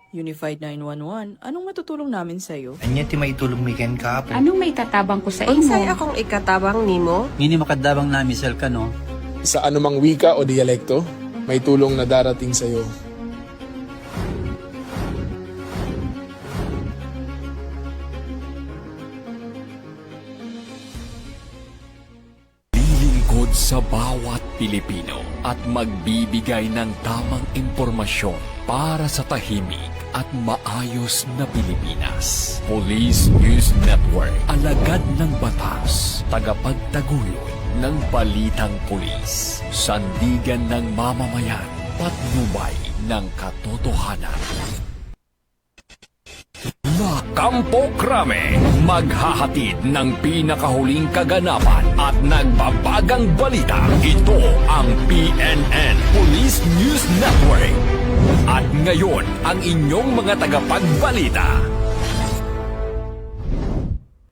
Unified 911, anong matutulong namin sa'yo? Anya ti maitulong mi ken kahapon. Anong may tatabang ko sa Unsay imo? akong ikatabang nimo? Ngini makadabang na misal ka no. Sa anumang wika o dialekto, may tulong na darating sa iyo. Lilingkod sa bawat Pilipino at magbibigay ng tamang impormasyon para sa tahimik at maayos na Pilipinas. Police News Network, alagad ng batas, tagapagtaguyod ng balitang pulis, sandigan ng mamamayan, patnubay ng katotohanan. La Campo Crame, maghahatid ng pinakahuling kaganapan at nagbabagang balita. Ito ang PNN Police News Network. At ngayon, ang inyong mga tagapagbalita.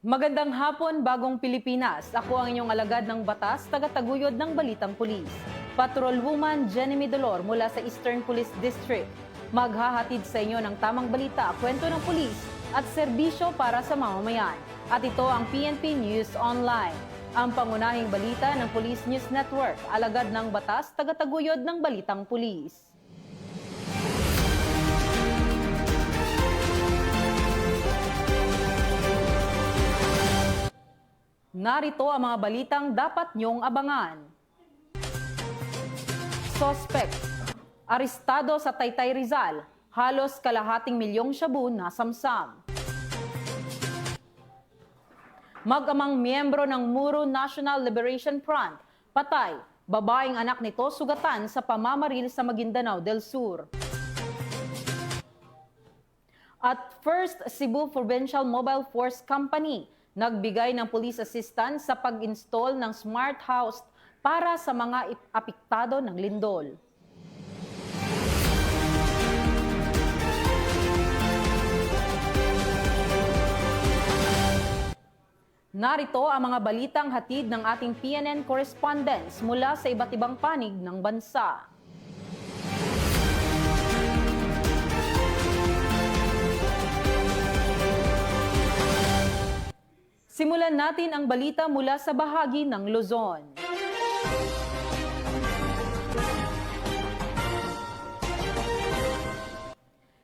Magandang hapon, Bagong Pilipinas. Ako ang inyong alagad ng batas, tagataguyod ng Balitang Pulis. Patrolwoman Jenny Midolor mula sa Eastern Police District. Maghahatid sa inyo ng tamang balita, kwento ng pulis at serbisyo para sa mamamayan. At ito ang PNP News Online, ang pangunahing balita ng Police News Network, alagad ng batas, tagataguyod ng Balitang Pulis. Narito ang mga balitang dapat niyong abangan. Suspect arestado sa Taytay Rizal, halos kalahating milyong shabu na samsam. Mag-amang miyembro ng Muro National Liberation Front, patay, babaeng anak nito sugatan sa pamamaril sa Maguindanao del Sur. At First Cebu Provincial Mobile Force Company, nagbigay ng police assistance sa pag-install ng smart house para sa mga apektado ng lindol. Narito ang mga balitang hatid ng ating PNN correspondents mula sa iba't ibang panig ng bansa. Simulan natin ang balita mula sa bahagi ng Luzon.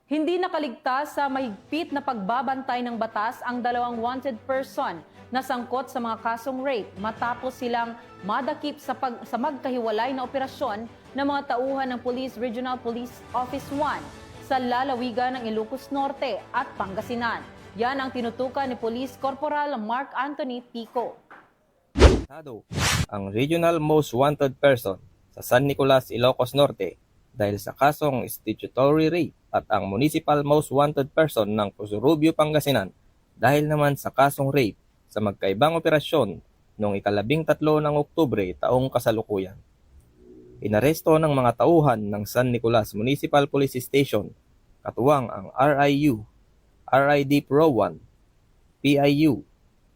Hindi nakaligtas sa mahigpit na pagbabantay ng batas ang dalawang wanted person na sangkot sa mga kasong rape matapos silang madakip sa magkahiwalay na operasyon ng mga tauhan ng Police Regional Police Office 1 sa lalawigan ng Ilocos Norte at Pangasinan. Yan ang tinutukan ni Police Corporal Mark Anthony Pico. Ang Regional Most Wanted Person sa San Nicolas, Ilocos Norte dahil sa kasong statutory rape at ang Municipal Most Wanted Person ng Pusurubio, Pangasinan dahil naman sa kasong rape sa magkaibang operasyon noong 13 ng Oktubre taong kasalukuyan. Inaresto ng mga tauhan ng San Nicolas Municipal Police Station, katuwang ang RIU, RID Pro 1, PIU,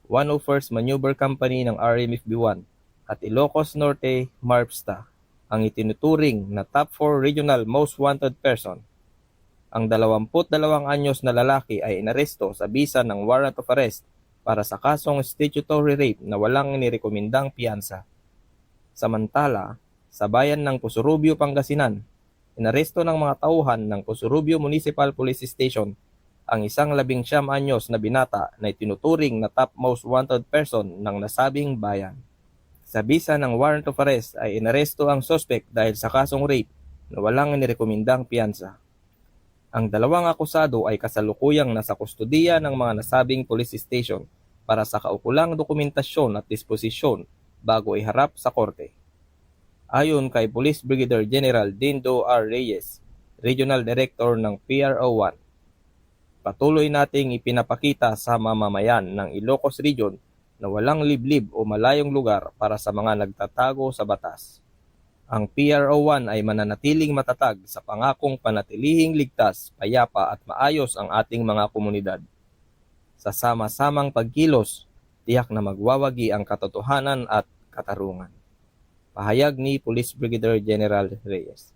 101st Maneuver Company ng RMFB1 at Ilocos Norte MARPSTA, ang itinuturing na top 4 regional most wanted person. Ang 22 anyos na lalaki ay inaresto sa bisa ng warrant of arrest para sa kasong statutory rape na walang inirekomendang piyansa. Samantala, sa bayan ng Pusurubio, Pangasinan, inaresto ng mga tauhan ng Pusurubio Municipal Police Station ang isang 19 anyos na binata na itinuturing na top most wanted person ng nasabing bayan. Sa bisa ng warrant of arrest ay inaresto ang suspect dahil sa kasong rape na walang inirekomendang piyansa. Ang dalawang akusado ay kasalukuyang nasa kustudiya ng mga nasabing police station para sa kaukulang dokumentasyon at disposisyon bago iharap sa korte. Ayon kay Police Brigadier General Dindo R. Reyes, Regional Director ng PRO1, patuloy nating ipinapakita sa mamamayan ng Ilocos Region na walang liblib o malayong lugar para sa mga nagtatago sa batas. Ang PRO1 ay mananatiling matatag sa pangakong panatilihing ligtas, payapa at maayos ang ating mga komunidad. Sa sama-samang pagkilos, tiyak na magwawagi ang katotohanan at katarungan. Pahayag ni Police Brigadier General Reyes.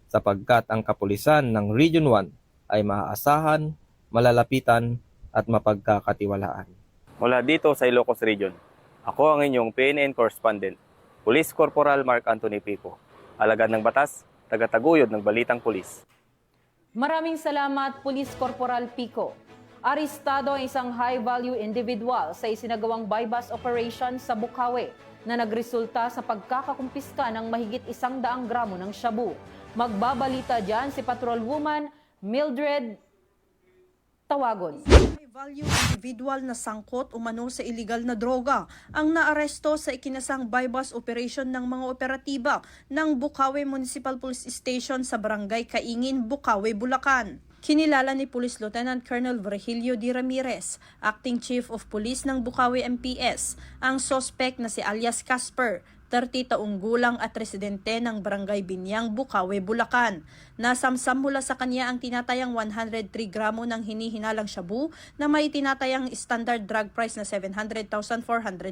Sapagkat ang kapulisan ng Region 1 ay maaasahan, malalapitan at mapagkakatiwalaan. Mula dito sa Ilocos Region, ako ang inyong PNN correspondent, Police Corporal Mark Anthony Pico, alagad ng batas, tagataguyod ng Balitang Pulis. Maraming salamat, Police Corporal Pico. Arestado ang isang high-value individual sa isinagawang buy-bust operation sa Bukawi na nagresulta sa pagkakakumpiska ng mahigit 100 gramo ng shabu. Magbabalita dyan si Patrolwoman Mildred Tawagon. Value individual na sangkot umano sa illegal na droga ang naaresto sa ikinasang buy-bust operation ng mga operatiba ng Bukawi Municipal Police Station sa Barangay Kaingin, Bukawi, Bulacan. Kinilala ni Police Lieutenant Colonel Virgilio D. Ramirez, Acting Chief of Police ng Bukawi MPS, ang suspect na si alias Casper, 30 taong gulang at residente ng Barangay Binyang, Bukawi, Bulacan. Nasamsam mula sa kanya ang tinatayang 103 gramo ng hinihinalang shabu na may tinatayang standard drug price na 700,400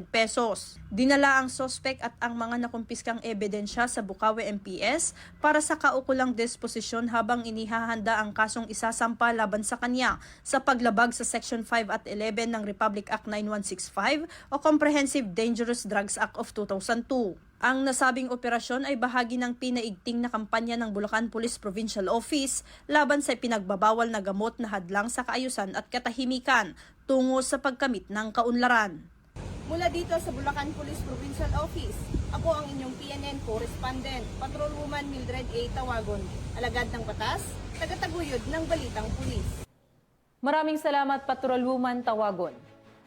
pesos. Dinala ang suspect at ang mga nakumpiskang ebidensya sa Bukawi MPS para sa kaukulang disposisyon habang inihahanda ang kasong isasampa laban sa kanya sa paglabag sa Section 5 at 11 ng Republic Act 9165 o Comprehensive Dangerous Drugs Act of 2002. Ang nasabing operasyon ay bahagi ng pinaigting na kampanya ng Bulacan Police Provincial Office laban sa pinagbabawal na gamot na hadlang sa kaayusan at katahimikan tungo sa pagkamit ng kaunlaran. Mula dito sa Bulacan Police Provincial Office, ako ang inyong PNN correspondent, Patrolwoman Mildred A. Tawagon, alagad ng batas, tagataguyod ng Balitang Pulis. Maraming salamat, Patrolwoman Tawagon.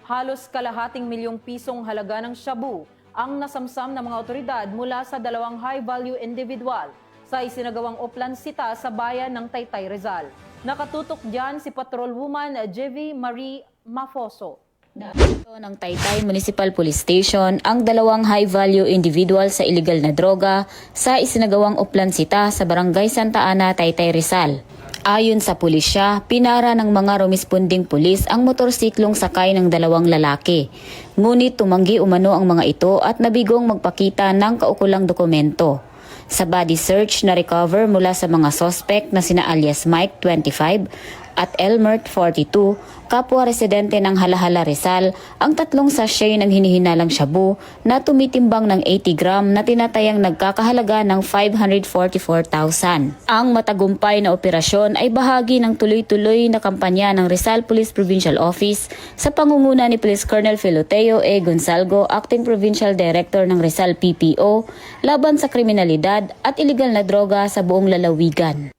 Halos kalahating milyong pisong halaga ng shabu ang nasamsam ng mga otoridad mula sa dalawang high-value individual sa isinagawang oplansita sa bayan ng Taytay, Rizal. Nakatutok dyan si Patrolwoman Jevi Marie Mafoso. Ng Taytay Municipal Police Station ang dalawang high-value individual sa illegal na droga sa isinagawang oplansita sa Barangay Santa Ana, Taytay, Rizal. Ayon sa pulisya, pinara ng mga rumisponding pulis ang motorsiklong sakay ng dalawang lalaki. Ngunit tumanggi umano ang mga ito at nabigong magpakita ng kaukulang dokumento. Sa body search na recover mula sa mga suspect na sina alias Mike, 25, at Elmert, 42, kapwa residente ng Halahala, Rizal, ang tatlong sachet ng hinihinalang shabu na tumitimbang ng 80 gram na tinatayang nagkakahalaga ng 544,000. Ang matagumpay na operasyon ay bahagi ng tuloy-tuloy na kampanya ng Rizal Police Provincial Office sa pangunguna ni Police Colonel Filoteo E. Gonzalgo, Acting Provincial Director ng Rizal PPO, laban sa kriminalidad at iligal na droga sa buong lalawigan.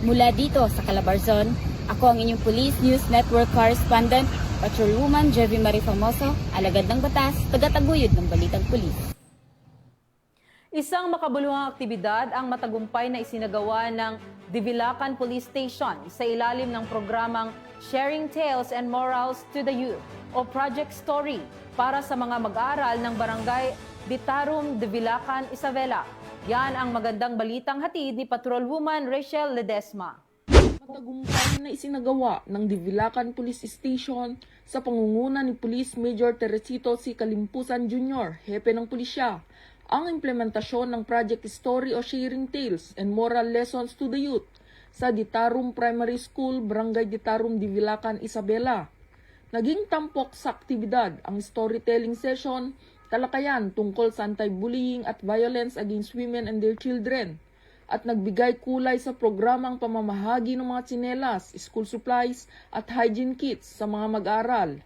Mula dito sa Calabarzon, ako ang inyong Police News Network Correspondent, Patrolwoman Jevi Marie Famoso, alagad ng batas, tagataguyod ng Balitang Pulis. Isang makabuluhang aktibidad ang matagumpay na isinagawa ng Divilacan Police Station sa ilalim ng programang Sharing Tales and Morals to the Youth o Project Story para sa mga mag-aaral ng Barangay Ditarum, Divilacan, Isabela. Yan ang magandang balitang hatid ni Patrolwoman Rachel Ledesma. Matagumpay na isinagawa ng Divilacan Police Station sa pangunguna ni Police Major Teresito C. Kalimpusan Jr., hepe ng pulisya, ang implementasyon ng Project Story o Sharing Tales and Moral Lessons to the Youth sa Ditarum Primary School, Barangay Ditarum, Divilacan, Isabela. Naging tampok sa aktibidad ang storytelling session, talakayan tungkol sa anti-bullying at violence against women and their children, at nagbigay kulay sa programang pamamahagi ng mga tsinelas, school supplies at hygiene kits sa mga mag-aaral.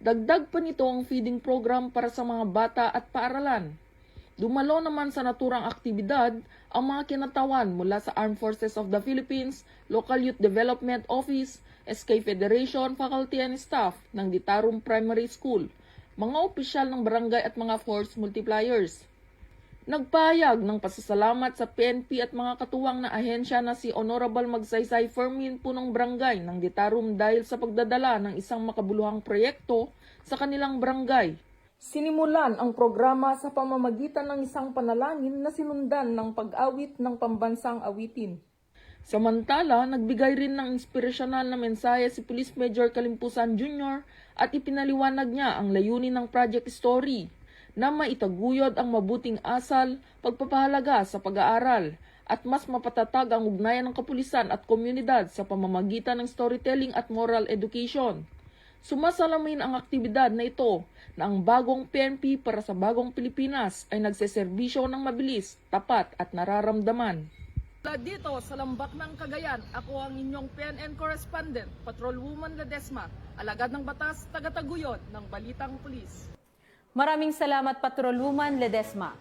Dagdag pa nito ang feeding program para sa mga bata at paaralan. Dumalo naman sa naturang aktibidad ang mga kinatawan mula sa Armed Forces of the Philippines, Local Youth Development Office, SK Federation, faculty and staff ng Ditarum Primary School, mga opisyal ng barangay at mga force multipliers. Nagpahayag ng pasasalamat sa PNP at mga katuwang na ahensya na si Honorable Magsaysay Fermin Punong Barangay ng Ditarum dahil sa pagdadala ng isang makabuluhang proyekto sa kanilang barangay. Sinimulan ang programa sa pamamagitan ng isang panalangin na sinundan ng pag-awit ng pambansang awitin. Samantala, nagbigay rin ng inspirasyonal na mensahe si Police Major Kalimpusan Jr. at ipinaliwanag niya ang layunin ng Project Story na maitaguyod ang mabuting asal, pagpapahalaga sa pag-aaral at mas mapatatag ang ugnayan ng kapulisan at komunidad sa pamamagitan ng storytelling at moral education. Sumasalamin ang aktibidad na ito na ang bagong PNP para sa bagong Pilipinas ay nagseserbisyo ng mabilis, tapat at nararamdaman. Dito sa Lambak ng Cagayan, ako ang inyong PNN correspondent, Patrolwoman Ledesma, alagad ng batas, tagataguyod ng Balitang Pulis. Maraming salamat, Patrolwoman Ledesma.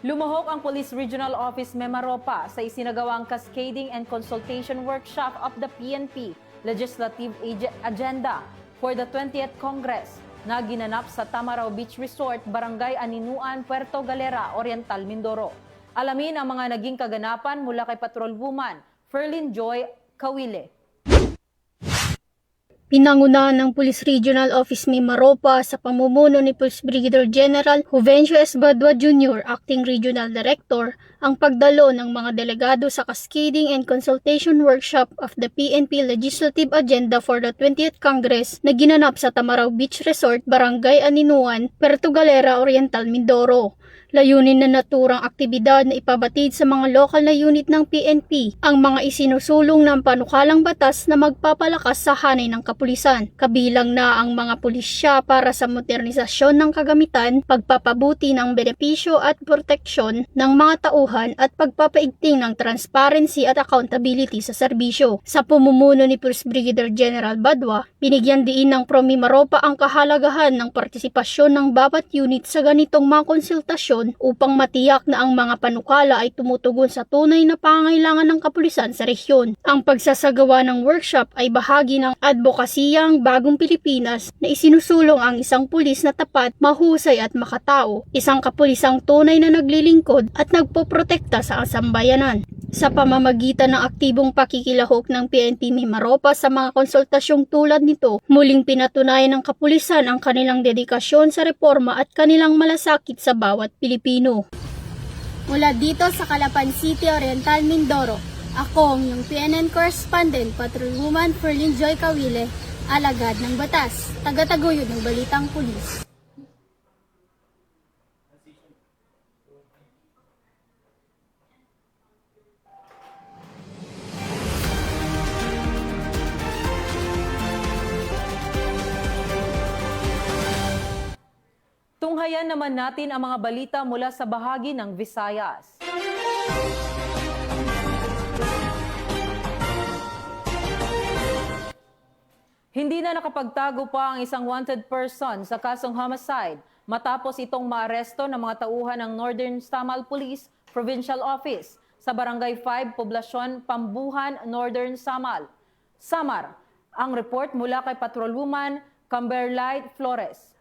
Lumuhok ang Police Regional Office Mimaropa sa isinagawang Cascading and Consultation Workshop of the PNP Legislative Agenda for the 20th Congress na ginanap sa Tamaraw Beach Resort, Barangay Aninuan, Puerto Galera, Oriental, Mindoro. Alamin ang mga naging kaganapan mula kay Patrolwoman Ferlyn Joy Kawile. Pinangunahan ng Police Regional Office Mimaropa sa pamumuno ni Police Brigadier General Juvencio S. Badua Jr., Acting Regional Director, ang pagdalo ng mga delegado sa Cascading and Consultation Workshop of the PNP Legislative Agenda for the 20th Congress na ginanap sa Tamaraw Beach Resort, Barangay Aninuan, Puerto Galera, Oriental, Mindoro. Layunin na naturang aktibidad na ipabatid sa mga lokal na unit ng PNP ang mga isinusulong ng panukalang batas na magpapalakas sa hanay ng kapulisan, kabilang na ang mga pulisya para sa modernisasyon ng kagamitan, pagpapabuti ng benepisyo at proteksyon ng mga tauhan at pagpapaigting ng transparency at accountability sa serbisyo. Sa pumumuno ni Police Brigadier General Badua, binigyan diin ng Mimaropa ang kahalagahan ng partisipasyon ng bawat unit sa ganitong mga konsultasyon upang matiyak na ang mga panukala ay tumutugon sa tunay na pangangailangan ng kapulisan sa rehiyon. Ang pagsasagawa ng workshop ay bahagi ng advokasiyang Bagong Pilipinas na isinusulong ang isang pulis na tapat, mahusay at makatao, isang kapulisang tunay na naglilingkod at nagpoprotekta sa sambayanan. Sa pamamagitan ng aktibong pakikilahok ng PNP Mimaropa sa mga konsultasyong tulad nito, muling pinatunayan ng kapulisan ang kanilang dedikasyon sa reforma at kanilang malasakit sa bawat Pilipino. Mula dito sa Calapan City, Oriental, Mindoro, ako ang iyong PNN correspondent, Patrolwoman Ferlyn Joy Kawile, alagad ng batas, tagataguyod ng Balitang Pulis. Tunghayan naman natin ang mga balita mula sa bahagi ng Visayas. Hindi na nakapagtago pa ang isang wanted person sa kasong homicide matapos itong maaresto ng mga tauhan ng Northern Samar Police Provincial Office sa Barangay 5, Poblasyon Pambuhan, Northern Samar. Ang report mula kay Patrolwoman Camberlight Flores.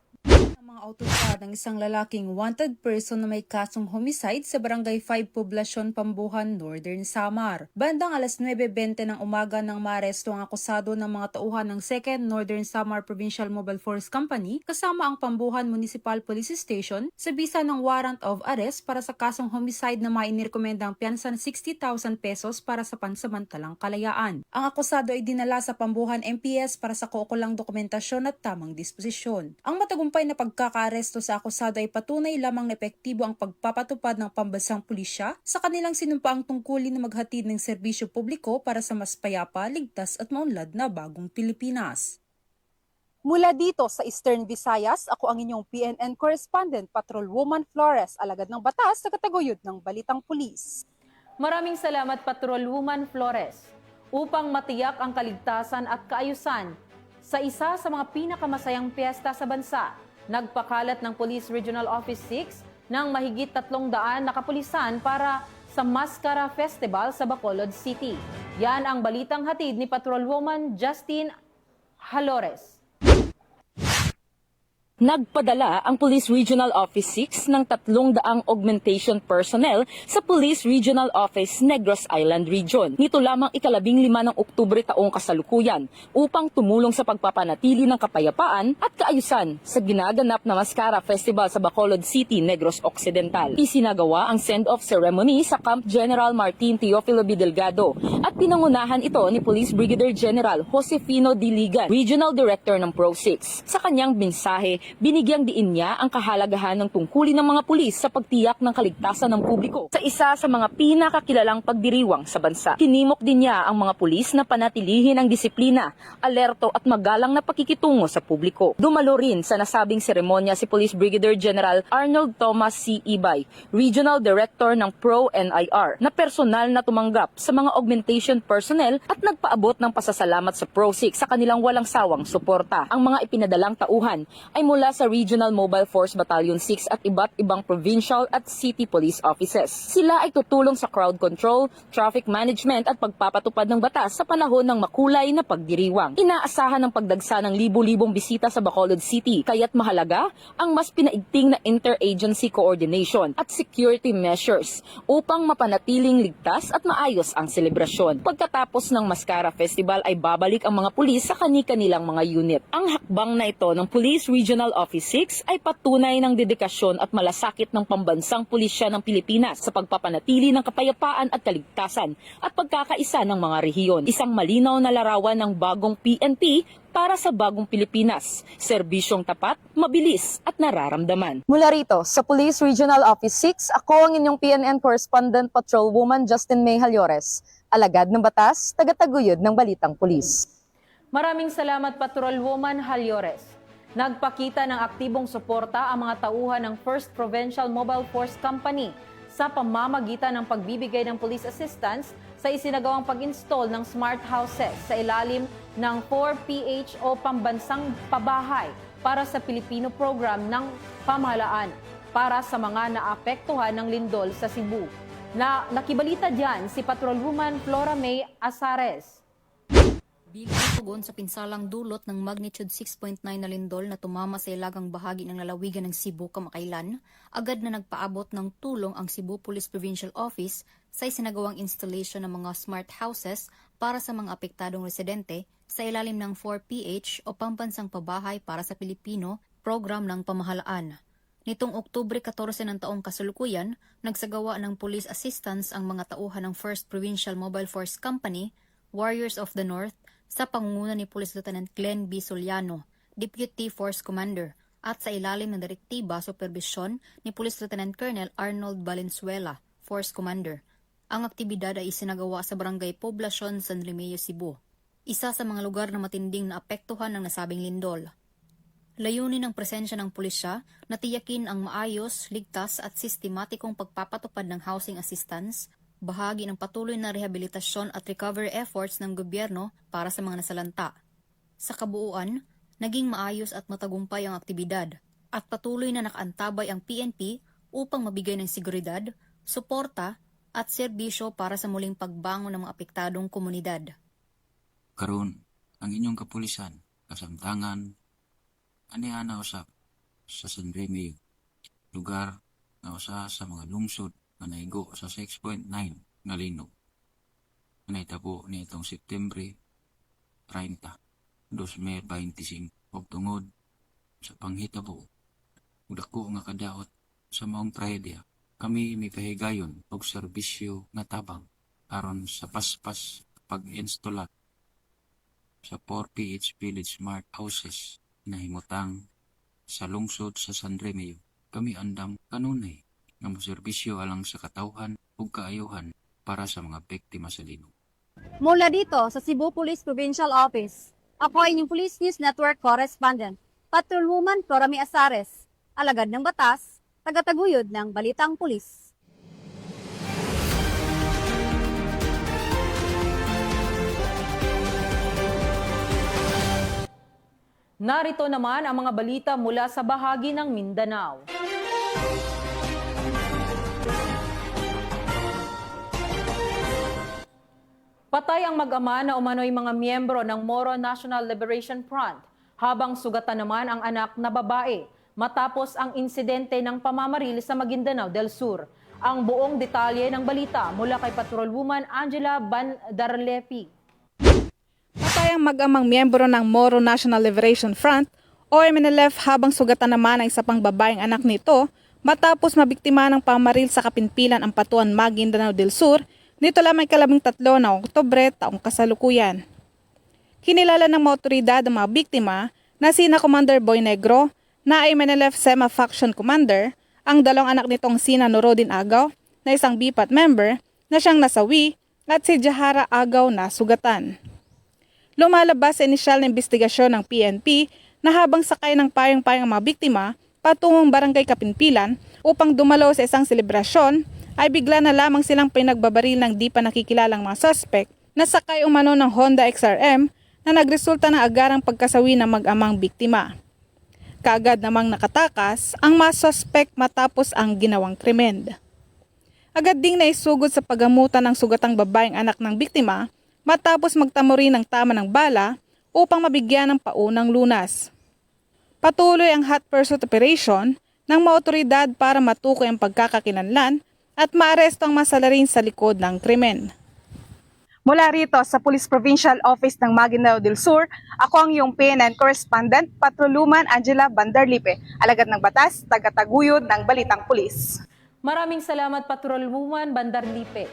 Ang mga awtoridad ng isang lalaking wanted person na may kasong homicide sa Barangay 5, Poblasyon Pambuhan, Northern Samar. Bandang alas 9:20 ng umaga nang maaresto ang akusado ng mga tauhan ng 2nd Northern Samar Provincial Mobile Force Company kasama ang Pambuhan Municipal Police Station sa bisa ng warrant of arrest para sa kasong homicide na mainirekomendang piyansa ng 60,000 pesos para sa pansamantalang kalayaan. Ang akusado ay dinala sa Pambuhan MPS para sa kaukulang dokumentasyon at tamang disposisyon. Ang matagumpay na pagkakaaresto sa akusado ay patunay lamang na epektibo ang pagpapatupad ng pambansang pulisya sa kanilang sinumpaang tungkulin na maghatid ng serbisyo publiko para sa mas payapa, ligtas at maunlad na bagong Pilipinas. Mula dito sa Eastern Visayas, ako ang inyong PNN correspondent, Patrolwoman Flores, alagad ng batas sa kataguyod ng Balitang Pulis. Maraming salamat, Patrolwoman Flores. Upang matiyak ang kaligtasan at kaayusan sa isa sa mga pinakamasayang piyesta sa bansa, nagpakalat ng Police Regional Office 6 ng mahigit 300 na kapulisan para sa Mascara Festival sa Bacolod City. Yan ang balitang hatid ni Patrolwoman Justine Halores. Nagpadala ang Police Regional Office 6 ng 300 augmentation personnel sa Police Regional Office Negros Island Region. Nito lamang 15 ng Oktubre taong kasalukuyan upang tumulong sa pagpapanatili ng kapayapaan at kaayusan sa ginaganap na Mascara Festival sa Bacolod City, Negros Occidental. Isinagawa ang send-off ceremony sa Camp General Martin Teofilo B. Delgado at pinangunahan ito ni Police Brigadier General Josefino Diligan, Regional Director ng Pro 6. Sa kanyang mensahe, binigyang diin niya ang kahalagahan ng tungkulin ng mga pulis sa pagtiyak ng kaligtasan ng publiko sa isa sa mga pinakakilalang pagdiriwang sa bansa. Hinimok din niya ang mga pulis na panatilihin ang disiplina, alerto at magalang na pakikitungo sa publiko. Dumalo rin sa nasabing seremonya si Police Brigadier General Arnold Thomas C. Ibay, Regional Director ng Pro-NIR, na personal na tumanggap sa mga augmentation personnel at nagpaabot ng pasasalamat sa Pro-6 sa kanilang walang sawang suporta. Ang mga ipinadalang tauhan ay mula sa Regional Mobile Force Battalion 6 at iba't ibang provincial at city police offices. Sila ay tutulong sa crowd control, traffic management at pagpapatupad ng batas sa panahon ng makulay na pagdiriwang. Inaasahan ng pagdagsa ng libu-libong bisita sa Bacolod City, kaya't mahalaga ang mas pinaigting na interagency coordination at security measures upang mapanatiling ligtas at maayos ang selebrasyon. Pagkatapos ng Mascara Festival ay babalik ang mga pulis sa kani-kanilang mga unit. Ang hakbang na ito ng Police Regional Office 6 ay patunay ng dedikasyon at malasakit ng pambansang pulisya ng Pilipinas sa pagpapanatili ng kapayapaan at kaligtasan at pagkakaisa ng mga rehiyon. Isang malinaw na larawan ng bagong PNP para sa bagong Pilipinas. Serbisyong tapat, mabilis at nararamdaman. Mula rito sa Police Regional Office 6, ako ang inyong PNN Correspondent Patrolwoman Justin May Halyores, alagad ng batas, tagataguyod ng Balitang Pulis. Maraming salamat, Patrolwoman Halyores. Nagpakita ng aktibong suporta ang mga tauhan ng 1st Provincial Mobile Force Company sa pamamagitan ng pagbibigay ng police assistance sa isinagawang pag-install ng smart houses sa ilalim ng 4PH o Pambansang Pabahay para sa Pilipino program ng pamahalaan para sa mga naapektuhan ng lindol sa Cebu. Nakibalita dyan si Patrolwoman Flora May Asares. Bilang tugon sa pinsalang dulot ng magnitude 6.9 na lindol na tumama sa ilagang bahagi ng lalawigan ng Cebu kamakailan, agad na nagpaabot ng tulong ang Cebu Police Provincial Office sa isinagawang installation ng mga smart houses para sa mga apektadong residente sa ilalim ng 4PH o Pambansang Pabahay para sa Pilipino program ng pamahalaan. Nitong Oktubre 14 ng taong kasalukuyan, nagsagawa ng police assistance ang mga tauhan ng 1st Provincial Mobile Force Company, Warriors of the North, sa pangunguna ni Police Lieutenant Glenn B. Soliano, Deputy Force Commander, at sa ilalim ng direktiba supervisyon ni Police Lieutenant Colonel Arnold Valenzuela, Force Commander. Ang aktibidad ay isinagawa sa Barangay Poblacion, San Remigio, Cebu, isa sa mga lugar na matinding naapektuhan ng nasabing lindol. Layunin ng presensya ng pulisya na tiyakin ang maayos, ligtas at sistematikong pagpapatupad ng housing assistance, bahagi ng patuloy na rehabilitasyon at recovery efforts ng gobyerno para sa mga nasalanta. Sa kabuuan, naging maayos at matagumpay ang aktibidad at patuloy na nakaantabay ang PNP upang mabigay ng seguridad, suporta at serbisyo para sa muling pagbangon ng mga apektadong komunidad. Karon, ang inyong kapulisan, kasamtangan, aniana usap sa San Remigio, lugar na usa sa mga lungsod na naigo sa 6.9 na linog. Naitabo ni itong Septembre 30, 2025 o tungod sa panghitabo ug dako nga kadaot sa maong trahedya. Kami mipahigayon og serbisyo nga tabang aron sa paspas pag-installa sa 4PH Village Smart Houses na himutang sa lungsod sa San Remigio. Kami andam kanunay nga moserbisyo alang sa katawhan ug kaayuhan para sa mga biktima sa linog. Mula dito sa Cebu Police Provincial Office, ako ay inyong Police News Network Correspondent, Patrolwoman Flora May Asares, alagad ng batas, tagataguyod ng Balitang Pulis. Narito naman ang mga balita mula sa bahagi ng Mindanao. Patay ang mag-ama na umano'y mga miyembro ng Moro National Liberation Front, habang sugatan naman ang anak na babae matapos ang insidente ng pamamaril sa Maguindanao del Sur. Ang buong detalye ng balita mula kay Patrolwoman Angela Bandarlepi. Patay ang mag-amang miyembro ng Moro National Liberation Front o MNLF habang sugatan naman ang isa pang babaeng anak nito matapos mabiktima ng pamamaril sa Kapinpilan, Ampatuan, Maguindanao del Sur nito lamang 13 na Oktubre taong kasalukuyan. Kinilala ng mga otoridad ang mga biktima na sina Commander Boy Negro, na ay MNLF SEMA Faction Commander, ang dalawang anak nitong sina Norodin Agaw na isang BPAT member na siyang nasawi at si Jahara Agaw na sugatan. Lumalabas sa inisyal na investigasyon ng PNP na habang sakay ng payong-payong mga biktima patungong Barangay Kapinpilan upang dumalo sa isang selebrasyon ay bigla na lamang silang pinagbabaril ng di pa nakikilalang mga suspect na sakay umano ng Honda XRM na nagresulta ng agarang pagkasawi ng mag-amang biktima. Kaagad namang nakatakas ang mga suspect matapos ang ginawang krimen. Agad ding naisugod sa paggamutan ng sugatang babaeng anak ng biktima matapos magtamo rin ng tama ng bala upang mabigyan ng paunang lunas. Patuloy ang hot pursuit operation ng mga otoridad para matukoy ang pagkakakinlanlan at maaresto ang masalarin sa likod ng krimen. Mula rito sa Police Provincial Office ng Maguindanao del Sur, ako ang iyong PNN correspondent, Patroluman Angela Bandarlipe, alagad ng batas, tagataguyod ng Balitang Pulis. Maraming salamat Patrolwoman Bandarlipe.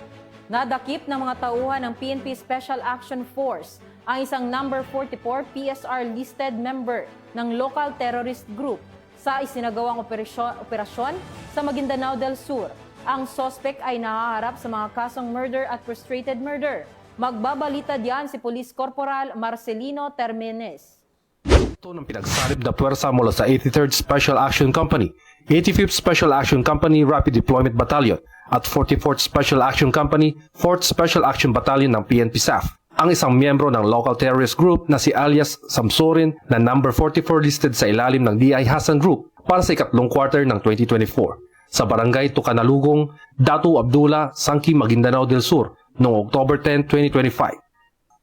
Nadakip ng mga tauhan ng PNP Special Action Force ang isang number 44 PSR listed member ng local terrorist group sa isinagawang operasyon sa Maguindanao del Sur. Ang suspect ay nahaharap sa mga kasong murder at frustrated murder. Magbabalita diyan si Police Corporal Marcelino Termenes. Ito ng pinagsalib na puwersa mula sa 83rd Special Action Company, 85th Special Action Company Rapid Deployment Battalion at 44th Special Action Company 4th Special Action Battalion ng PNP SAF. Ang isang miyembro ng local terrorist group na si alias Samsurin na number 44 listed sa ilalim ng DI Hassan Group para sa ikatlong quarter ng 2024 sa Barangay Tucanalugong, Datu Abdullah, Sangki, Maguindanao del Sur noong October 10, 2025.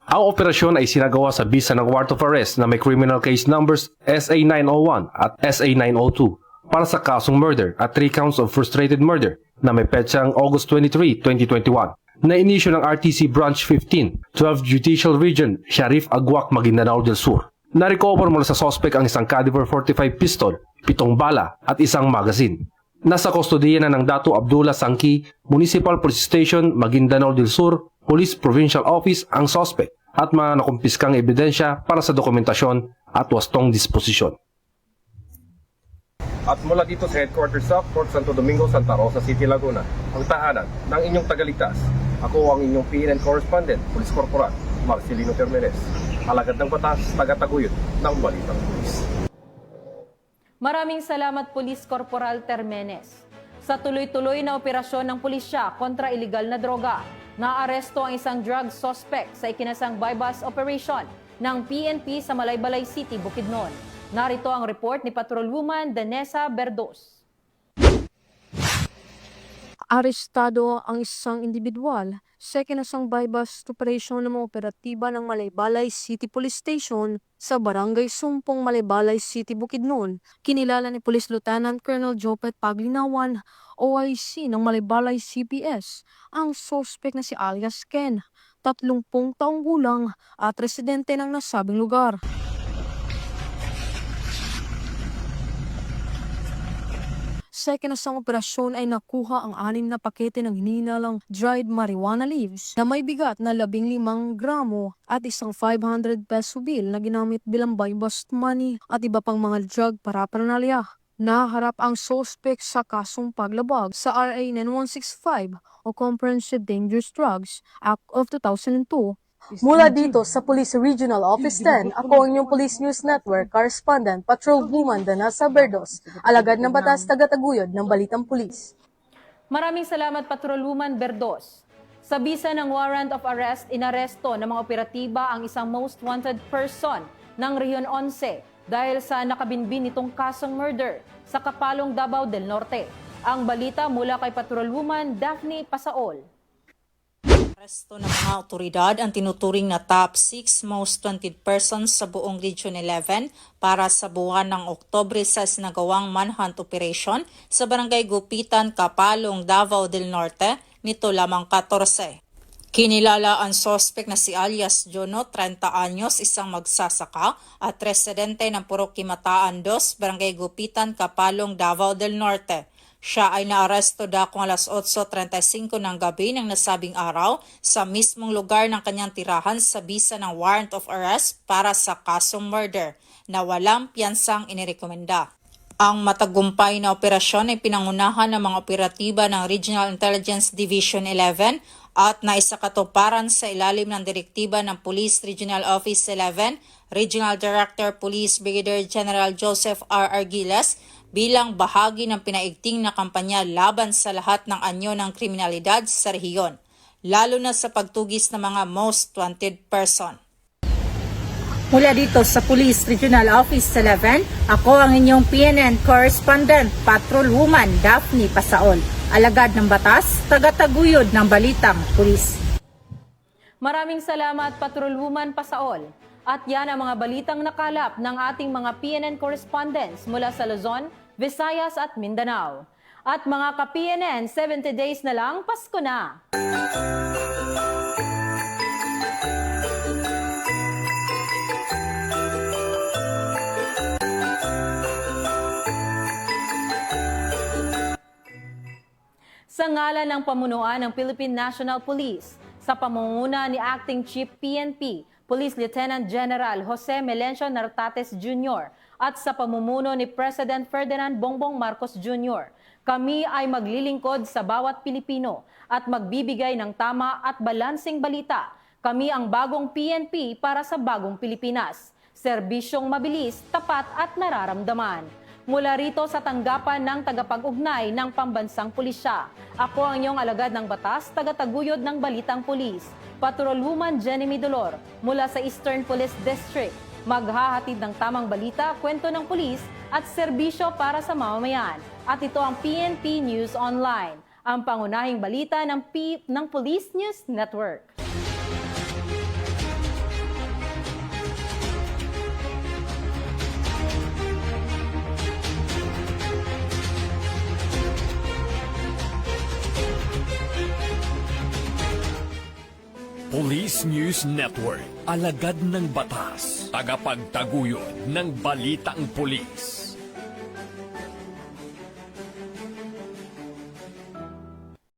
Ang operasyon ay sinagawa sa bisa ng warrant of arrest na may criminal case numbers SA-901 at SA-902 para sa kasong murder at 3 counts of frustrated murder na may petsang August 23, 2021 na inisyo ng RTC Branch 15, 12 Judicial Region, Sharif Aguac, Maguindanao del Sur. Na-recover mula sa suspect ang isang caliber 45 pistol, 7 bala at isang magazine. Nasa kustodiya na ng Datu Abdullah Sangki Municipal Police Station, Maguindanao del Sur, Police Provincial Office ang suspect at mga nakumpiskang ebidensya para sa dokumentasyon at wastong disposisyon. At mula dito sa headquarters sa Fort Santo Domingo, Santa Rosa City, Laguna, ang tahanan ng inyong tagaligtas. Ako ang inyong PNN correspondent, Police Corporal Marcelino Termenes, alagad ng batas, tagataguyod ng Balitang Pulis. Maraming salamat Police Corporal Termenes. Sa tuloy-tuloy na operasyon ng pulisya kontra iligal na droga, naaresto ang isang drug suspect sa ikinasang bypass operation ng PNP sa Malaybalay City, Bukidnon. Narito ang report ni Patrolwoman Danessa Berdos. Arestado ang isang individual sa ikinasang bypass operation ng mga operatiba ng Malaybalay City Police Station sa Barangay Sumpong, Malaybalay City, Bukidnon. Kinilala ni Police Lieutenant Colonel Jopet Paglinawan, OIC ng Malaybalay CPS, ang suspect na si alias Ken, 30 taong gulang at residente ng nasabing lugar. Sa ikinasang operasyon ay nakuha ang 6 na pakete ng hinihinalang dried marijuana leaves na may bigat na 15 gramo at isang 500 peso bill na ginamit bilang buy-bust money at iba pang mga drug paraphernalia. Naharap ang suspect sa kasong paglabag sa RA 9165 o Comprehensive Dangerous Drugs Act of 2002. Mula dito sa Police Regional Office 10, ako ang inyong Police News Network correspondent Patrolwoman Danessa Berdos, alagad ng batas, tagataguyod ng Balitang Pulis. Maraming salamat Patrolwoman Berdos. Sa bisa ng warrant of arrest, inaresto ng mga operatiba ang isang most wanted person ng Region 11 dahil sa nakabinbin nitong kasong murder sa Kapalong, Davao del Norte. Ang balita mula kay Patrolwoman Daphne Pasaol. Aresto ng mga otoridad ang tinuturing na top 6 most wanted persons sa buong Region 11 para sa buwan ng Oktubre sa sinagawang manhunt operation sa Barangay Gupitan, Kapalong, Davao del Norte nito lamang 14. Kinilala ang suspect na si alias Jono, 30 anyos, isang magsasaka at residente ng Purok Kimataan 2, Barangay Gupitan, Kapalong, Davao del Norte. Siya ay naaresto dakong alas 8:35 ng gabi ng nasabing araw sa mismong lugar ng kanyang tirahan sa bisa ng warrant of arrest para sa kasong murder na walang piyansang inirekomenda. Ang matagumpay na operasyon ay pinangunahan ng mga operatiba ng Regional Intelligence Division 11 at naisakatuparan sa ilalim ng direktiba ng Police Regional Office 11, Regional Director Police Brigadier General Joseph R. Argiles bilang bahagi ng pinaigting na kampanya laban sa lahat ng anyo ng kriminalidad sa rehiyon, lalo na sa pagtugis ng mga most wanted person. Mula dito sa Police Regional Office 11, ako ang inyong PNN Correspondent, Patrolwoman Daphne Pasaol, alagad ng batas, tagataguyod ng balitang pulis. Maraming salamat, Patrolwoman Pasaol. At yan ang mga balitang nakalap ng ating mga PNN correspondents mula sa Luzon, Visayas at Mindanao. At mga ka-PNN, 70 days na lang, Pasko na! Sa ngalan ng pamunuan ng Philippine National Police, sa pamunguna ni Acting Chief PNP, Police Lieutenant General Jose Melencio Nartates Jr. at sa pamumuno ni President Ferdinand Bongbong Marcos Jr., kami ay maglilingkod sa bawat Pilipino at magbibigay ng tama at balansing balita. Kami ang bagong PNP para sa bagong Pilipinas. Serbisyong mabilis, tapat at nararamdaman. Mula rito sa tanggapan ng tagapag-ugnay ng Pambansang Pulisya, ako ang inyong alagad ng batas, tagataguyod ng Balitang Pulis, Patrolwoman Jenny Midolor, mula sa Eastern Police District. Maghahatid ng tamang balita, kwento ng pulis at serbisyo para sa mamamayan. At ito ang PNP News Online, ang pangunahing balita ng Police News Network. Police News Network, alagad ng batas, tagapagtaguyod ng balitang pulis.